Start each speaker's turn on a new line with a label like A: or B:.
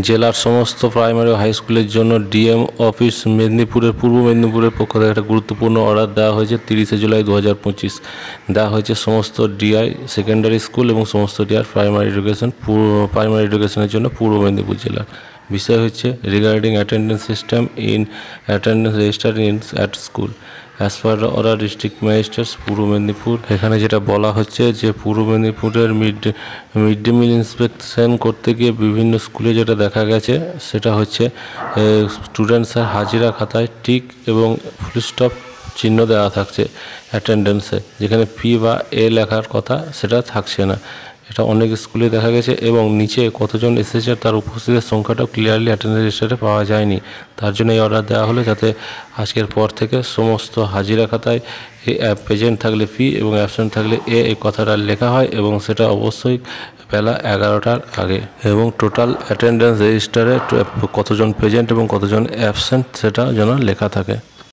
A: জেলার সমস্ত প্রাইমারি ও হাই স্কুলের জন্য ডিএম অফিস পূর্ব মেদিনীপুরের পক্ষ থেকে একটা গুরুত্বপূর্ণ অর্ডার দেওয়া হয়েছে। 30শে জুলাই 2025 দেওয়া হয়েছে সমস্ত ডিআই সেকেন্ডারি স্কুল এবং সমস্ত ডিআই প্রাইমারি এডুকেশনের জন্য পূর্ব মেদিনীপুর জেলার। বিষয় হচ্ছে regarding attendance system in attendance register in at school as per order district magistrate পূর্ব মেদিনীপুর। এখানে যেটা বলা হচ্ছে যে পূর্ব মেদিনীপুরের মিড ডে মিল ইন্সপেকশন করতে গিয়ে বিভিন্ন স্কুলে যেটা দেখা গেছে সেটা হচ্ছে স্টুডেন্টসের হাজিরা খাতায় টিক এবং ফুল স্টপ চিহ্ন দেওয়া থাকছে অ্যাটেন্ডেন্সে, যেখানে পি বা এ লেখার কথা সেটা থাকছে না। এটা অনেক স্কুলে দেখা গেছে এবং নিচে কতজন এসেছে তার উপস্থিতির সংখ্যাটাও ক্লিয়ারলি অ্যাটেন্ডেন্স রেজিস্টারে পাওয়া যায়নি। তার জন্য এই অর্ডার দেওয়া হলো যাতে আজকের পর থেকে সমস্ত হাজিরা খাতায় প্রেজেন্ট থাকলে পি এবং অ্যাবসেন্ট থাকলে এ এই কথাটা লেখা হয় এবং সেটা অবশ্যই বেলা 11টার আগে, এবং টোটাল অ্যাটেন্ডেন্স রেজিস্টারে কতজন প্রেজেন্ট এবং কতজন অ্যাবসেন্ট সেটা যেন লেখা থাকে।